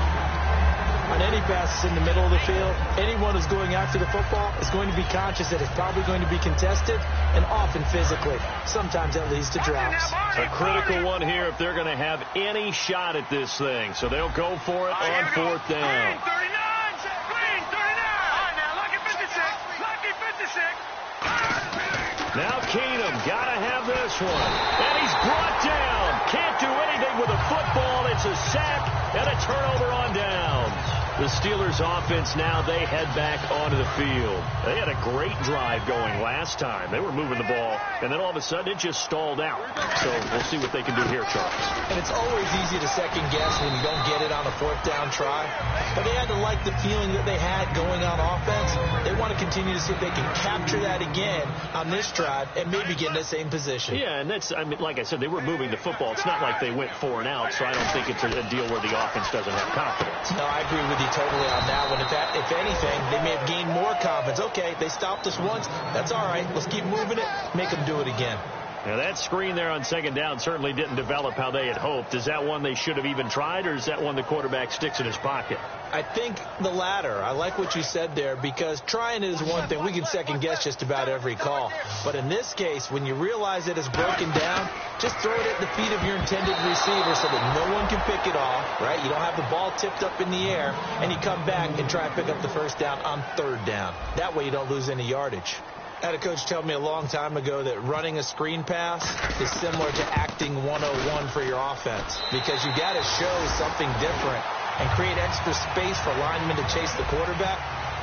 On any passes in the middle of the field, anyone who's going after the football is going to be conscious that it's probably going to be contested, and often physically. Sometimes that leads to drops. A critical one here if they're going to have any shot at this thing. So they'll go for it on fourth down. Green 39. Green 39. All right, now, lucky 56. Lucky 56. Now Keenum got to have this one. And he's brought down. Can't do anything with a football. It's a sack and a turnover on downs. The Steelers offense now, they head back onto the field. They had a great drive going last time. They were moving the ball, and then all of a sudden it just stalled out. So we'll see what they can do here, Charles. And it's always easy to second guess when you don't get it on a fourth down try. But they had to like the feeling that they had going on offense. They want to continue to see if they can capture that again on this drive and maybe get in the same position. Yeah, and that's, I mean, like I said, they were moving the football. It's not like they went 4 and out, so I don't think it's a deal where the offense doesn't have confidence. No, I agree with you totally on that one. If anything, they may have gained more confidence. Okay, they stopped us once. That's all right. Let's keep moving it. Make them do it again. Now, that screen there on second down certainly didn't develop how they had hoped. Is that one they should have even tried, or is that one the quarterback sticks in his pocket? I think the latter. I like what you said there, because trying it is one thing. We can second guess just about every call. But in this case, when you realize that it's broken down, just throw it at the feet of your intended receiver so that no one can pick it off, right? You don't have the ball tipped up in the air, and you come back and try and pick up the first down on third down. That way you don't lose any yardage. I had a coach tell me a long time ago that running a screen pass is similar to acting 101 for your offense, because you got to show something different and create extra space for linemen to chase the quarterback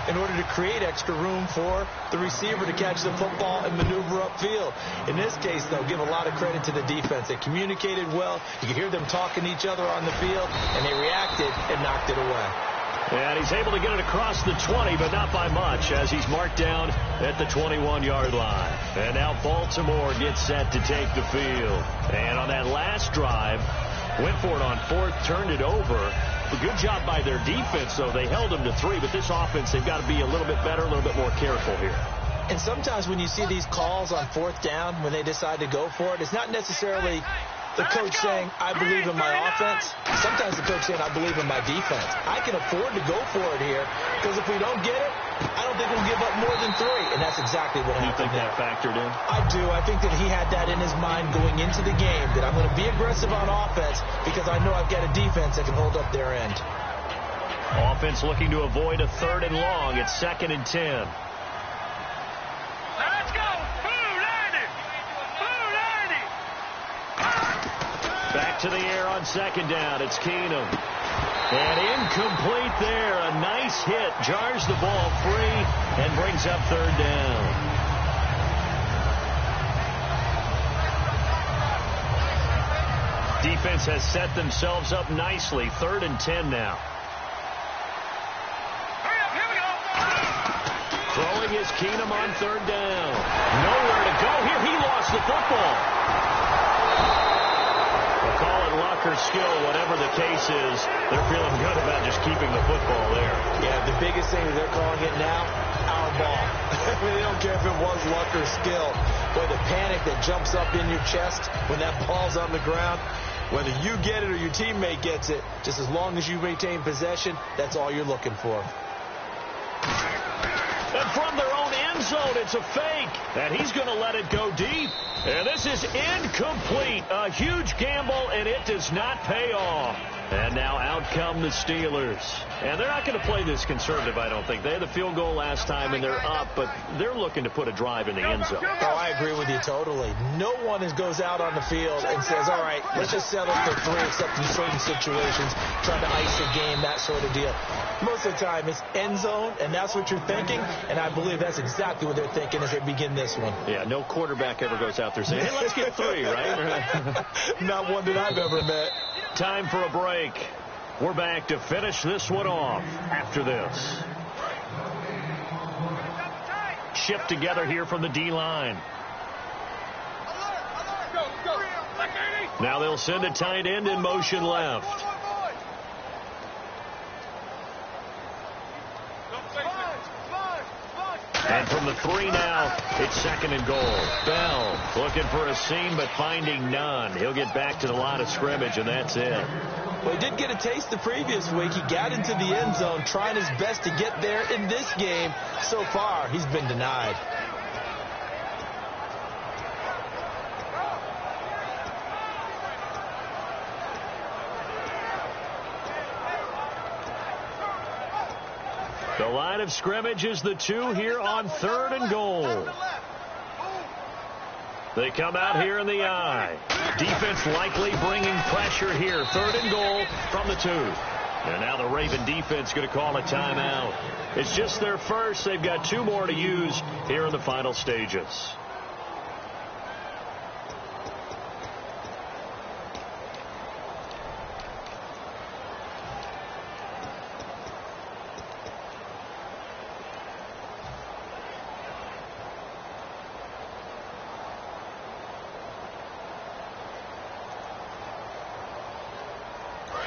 in order to create extra room for the receiver to catch the football and maneuver upfield. In this case, though, give a lot of credit to the defense. They communicated well. You could hear them talking to each other on the field, and they reacted and knocked it away. And he's able to get it across the 20, but not by much, as he's marked down at the 21-yard line. And now Baltimore gets set to take the field. And on that last drive, went for it on fourth, turned it over. A good job by their defense, though. They held them to 3, but this offense, they've got to be a little bit better, a little bit more careful here. And sometimes when you see these calls on fourth down, when they decide to go for it, it's not necessarily the coach saying, I believe in my offense. Sometimes the coach saying, I believe in my defense. I can afford to go for it here, because if we don't get it, I don't think we'll give up more than 3. And that's exactly what happened. You think that factored in? I do. I think that he had that in his mind going into the game, that I'm going to be aggressive on offense because I know I've got a defense that can hold up their end. Offense looking to avoid a 3rd and long. It's 2nd and 10. Let's go. Back to the air on 2nd down. It's Keenum. And incomplete there. A nice hit. Jars the ball free and brings up 3rd down. Defense has set themselves up nicely. 3rd and 10 now. Hurry up, here we go. Throwing is Keenum on 3rd down. Nowhere to go here. He lost the football. Call it luck or skill, whatever the case is, they're feeling good about just keeping the football there. Yeah, the biggest thing that they're calling it now, our ball. They don't care if it was luck or skill. Boy, the panic that jumps up in your chest when that ball's on the ground, whether you get it or your teammate gets it, just as long as you maintain possession, that's all you're looking for. And from their own end end zone. It's a fake, and he's going to let it go deep. And this is incomplete. A huge gamble, and it does not pay off. And now out come the Steelers. And they're not going to play this conservative, I don't think. They had the field goal last time, and they're up, but they're looking to put a drive in the end zone. Oh, I agree with you totally. No one goes out on the field and says, all right, let's just settle for 3, except in certain situations, trying to ice a game, that sort of deal. Most of the time, it's end zone, and that's what you're thinking, and I believe that's exactly what they're thinking as they begin this one. Yeah, no quarterback ever goes out there saying, hey, let's get 3, right? Not one that I've ever met. Time for a break. We're back to finish this one off after this. Shift together here from the D-line. Now they'll send a tight end in motion left. And from the 3 now, it's 2nd and goal. Bell looking for a seam, but finding none. He'll get back to the line of scrimmage, and that's it. Well, he did get a taste the previous week. He got into the end zone, trying his best to get there in this game. So far, he's been denied. The line of scrimmage is the 2 here on 3rd and goal. They come out here in the I. Defense likely bringing pressure here. 3rd and goal from the 2. And now the Raven defense going to call a timeout. It's just their first. They've got 2 more to use here in the final stages.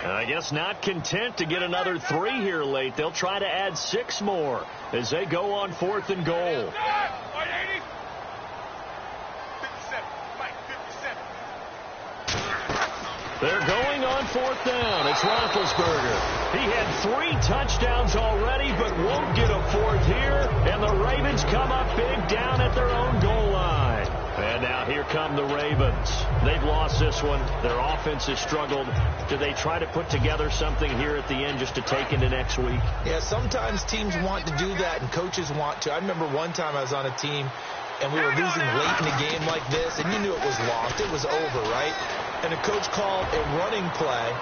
I guess not content to get another 3 here late. They'll try to add 6 more as they go on 4th and goal. They're going on 4th down. It's Roethlisberger. He had 3 touchdowns already, but won't get a 4th here. And the Ravens come up big down at their own goal line. And now here come the Ravens. They've lost this one. Their offense has struggled. Do they try to put together something here at the end just to take into next week? Yeah, sometimes teams want to do that and coaches want to. I remember one time I was on a team and we were losing late in a game like this, and you knew it was lost. It was over, right? And the coach called a running play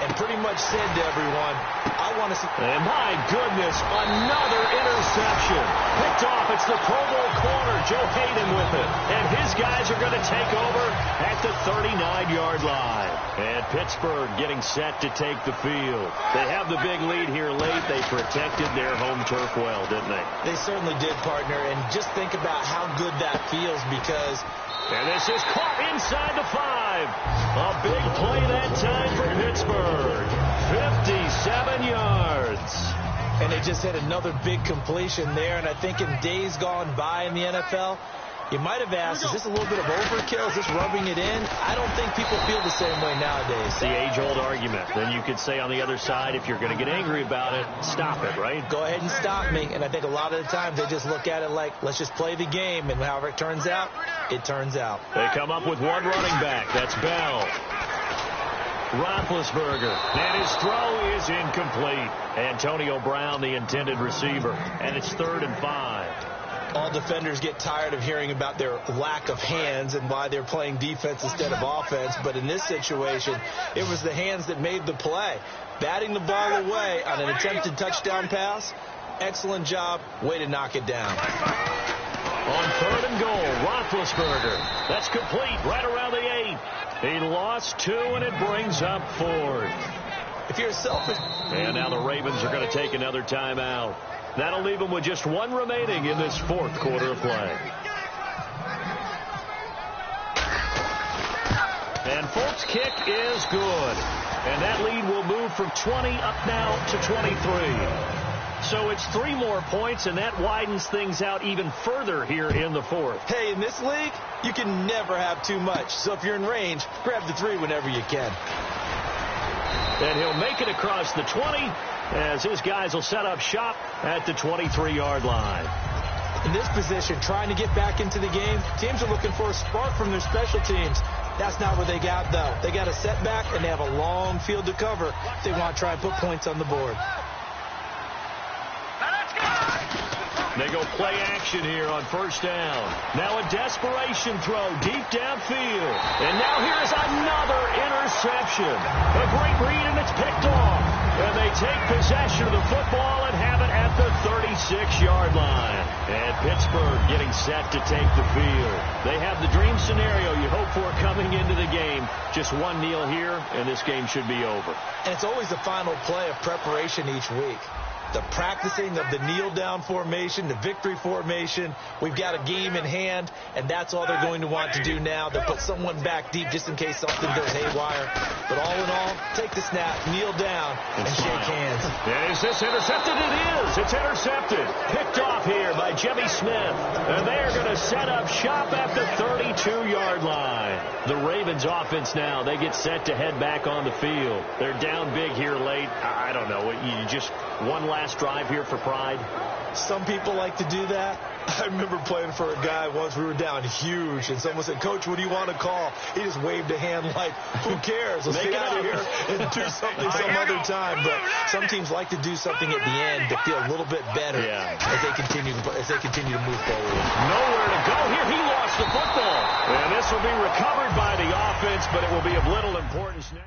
and pretty much said to everyone, I want to see... And my goodness, another interception. Picked off. It's the Pro Bowl corner, Joe Hayden with it. And his guys are going to take over at the 39-yard line. And Pittsburgh getting set to take the field. They have the big lead here late. They protected their home turf well, didn't they? They certainly did, partner. And just think about how good that feels because... And this is caught inside the 5. A big play that time for Pittsburgh. 57 yards. And they just had another big completion there. And I think in days gone by in the NFL, you might have asked, is this a little bit of overkill? Is this rubbing it in? I don't think people feel the same way nowadays. The age-old argument. Then you could say on the other side, if you're going to get angry about it, stop it, right? Go ahead and stop me. And I think a lot of the times they just look at it like, let's just play the game. And however it turns out, it turns out. They come up with 1 running back. That's Bell. Roethlisberger. And his throw is incomplete. Antonio Brown, the intended receiver. And it's 3rd and 5. All defenders get tired of hearing about their lack of hands and why they're playing defense instead of offense. But in this situation, it was the hands that made the play. Batting the ball away on an attempted touchdown pass. Excellent job. Way to knock it down. On 3rd and goal, Roethlisberger. That's complete right around the 8. He lost 2, and it brings up 4th. If you're selfish. And now the Ravens are going to take another timeout. That'll leave them with just 1 remaining in this 4th quarter of play. And Folt's kick is good. And that lead will move from 20 up now to 23. So it's 3 more points, and that widens things out even further here in the 4th. Hey, in this league, you can never have too much. So if you're in range, grab the 3 whenever you can. And he'll make it across the 20 as his guys will set up shop at the 23-yard line. In this position, trying to get back into the game, teams are looking for a spark from their special teams. That's not what they got, though. They got a setback, and they have a long field to cover if they want to try and put points on the board. They go play action here on first down. Now a desperation throw deep downfield. And now here's another interception. A great read, and it's picked off. And they take possession of the football and have it at the 36-yard line. And Pittsburgh getting set to take the field. They have the dream scenario you hope for coming into the game. Just one kneel here, and this game should be over. And it's always the final play of preparation each week. The practicing of the kneel-down formation, the victory formation. We've got a game in hand, and that's all they're going to want to do now. They'll put someone back deep just in case something goes haywire. But all in all, take the snap, kneel down, and shake hands. Is this intercepted? It is. It's intercepted. Picked off here by Jimmy Smith. And they're going to set up shop at the 32-yard line. The Ravens offense now, they get set to head back on the field. They're down big here late. I don't know. You just one last drive here for pride. Some people like to do that. I remember playing for a guy once. We were down huge, and someone said, "Coach, what do you want to call?" He just waved a hand like, "Who cares? Let's get out of here and do something some other time." But some teams like to do something at the end to feel a little bit better as they continue to move forward. Nowhere to go here. He lost the football, and this will be recovered by the offense, but it will be of little importance now.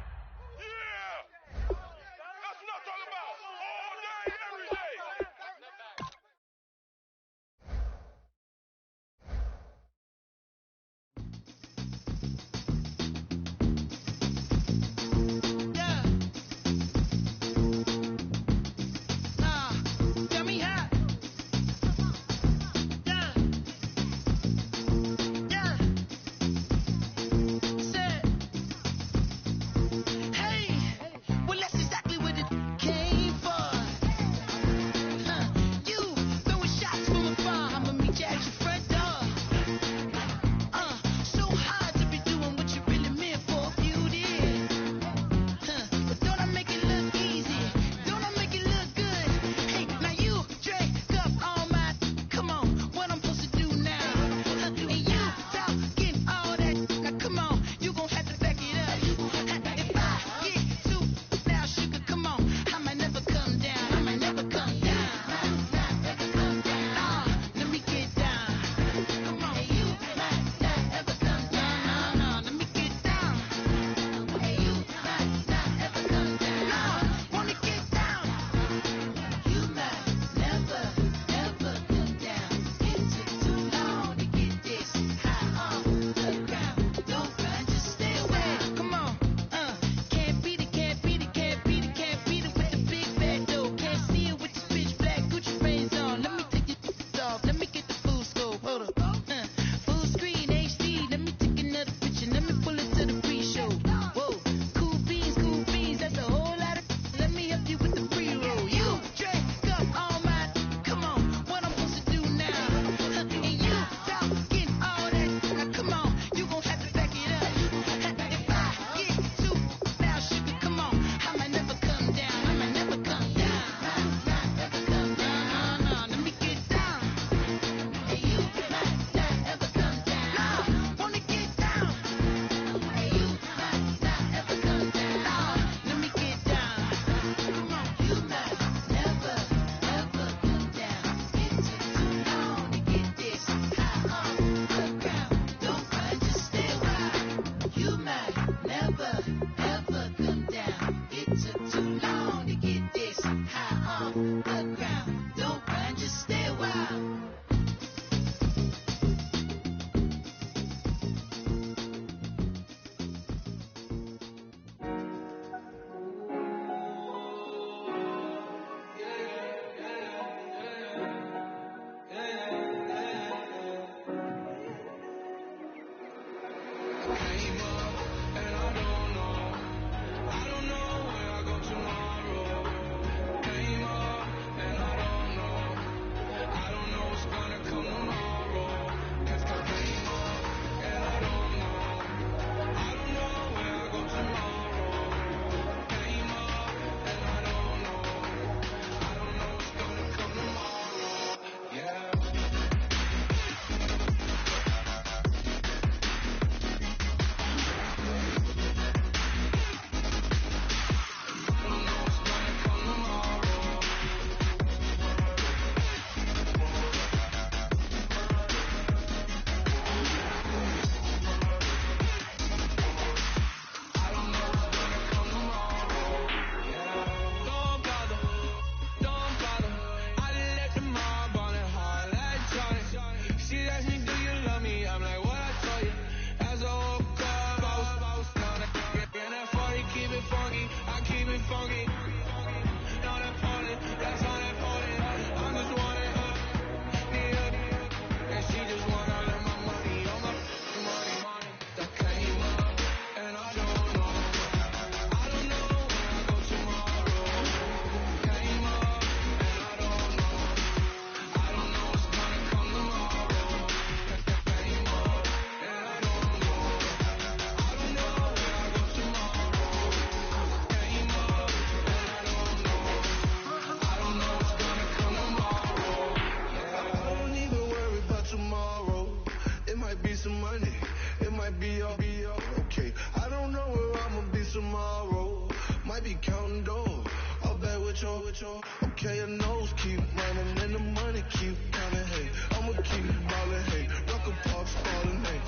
with your okay, your nose keep running and the money keep coming. Hey, I'ma keep ballin'. Hey, rock a pop falling. Hey,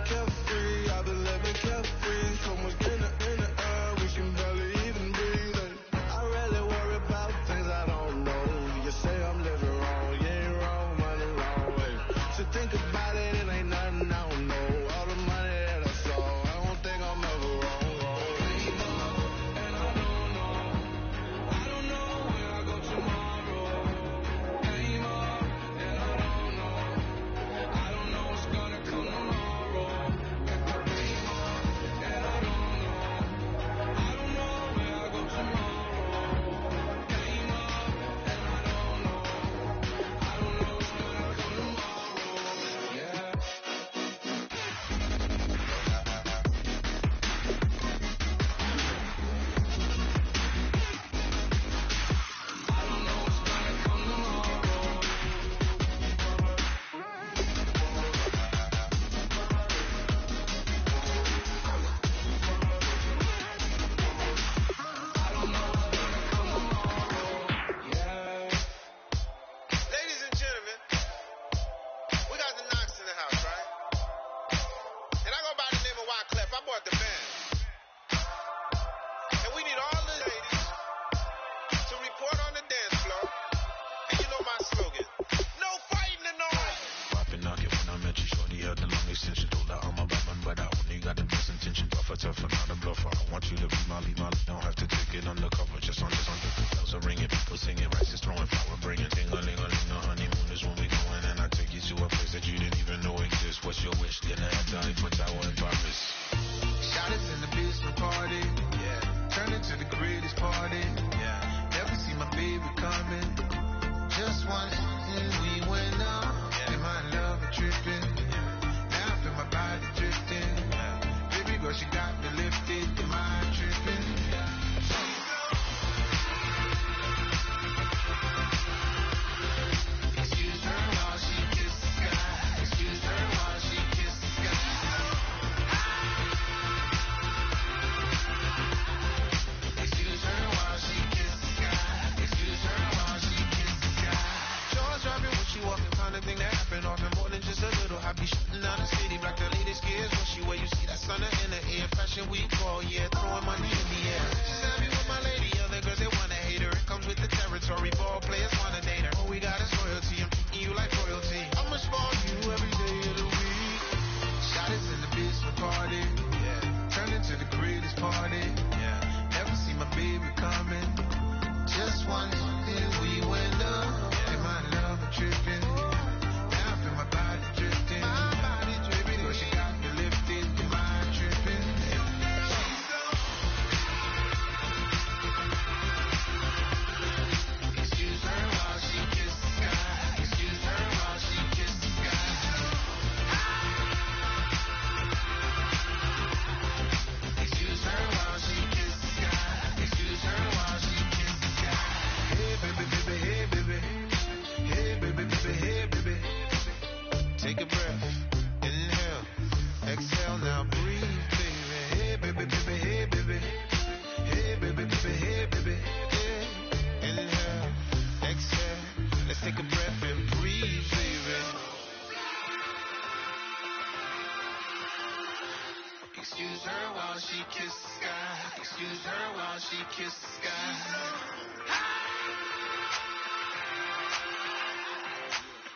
carefree, I've been living carefree. So much in the air, we can barely even breathe. Hey, I really worry about things I don't know. You say I'm living wrong, you ain't wrong, money long way. So think about it, it ain't nothing I don't know. All the money that I saw, I don't think I'm ever wrong.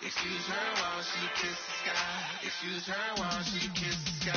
Excuse her while she kisses the sky. Excuse her while she kisses the sky.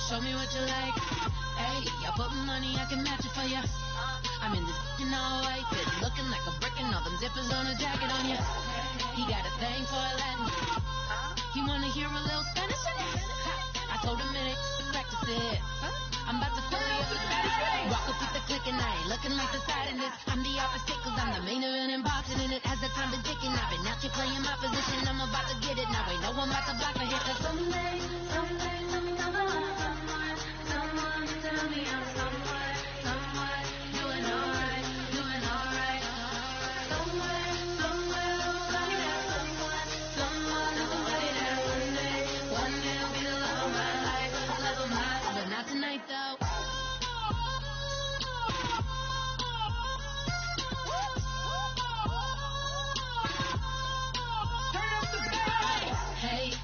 Show me what you like. Hey, I put money, I can I'm in this all white fit, looking like a brick and all them zippers on a jacket on you. He got a thing for Latin. He wanna hear a little Spanish? I told him it ain't practice it. I'm about to throw you up the Spanish. Rock up with the click and I ain't looking like the side in this. I'm the opposite cause I'm the main event in boxing and it has the time been ticking. I've been out here playing my position. I'm about to get it now. Ain't no one about to block a hit. Cause someday, someone will tell me I'm somewhere doing alright. Somewhere, somebody that one day will be the love of my life, but not tonight though.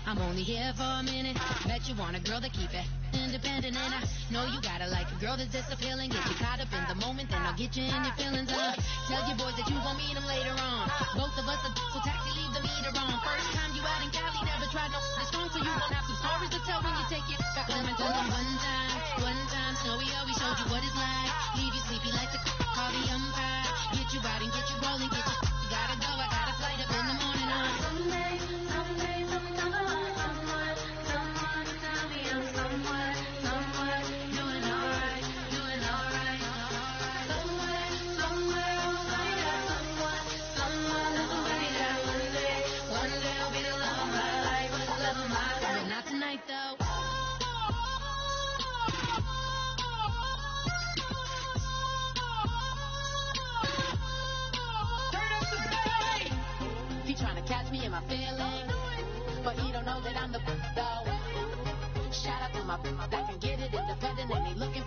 I'm only here for a minute. Bet you want a girl that keep it independent, and I know you gotta like a girl that's disappealing. Get you caught up in the moment, then I'll get you in your feelings. Tell your boys that you gon' meet them later on. Both of us are so taxi, leave the meter on. First time you out in Cali, never tried no strong, so you gon' have some stories to tell when you take it back home and tell them one time, Snowy always showed you what it's like. Leave you sleepy like the call the umpire. Get you out and get you rolling, get you gotta go. I got a flight up in the morning on someday, someone tell me I'm somewhere doing alright. Somewhere, somebody that one day will be the love of my life, but not tonight though. He tryna catch me in my feelings, but he don't know that I'm the though. Shout out to my that can get it independent and he looking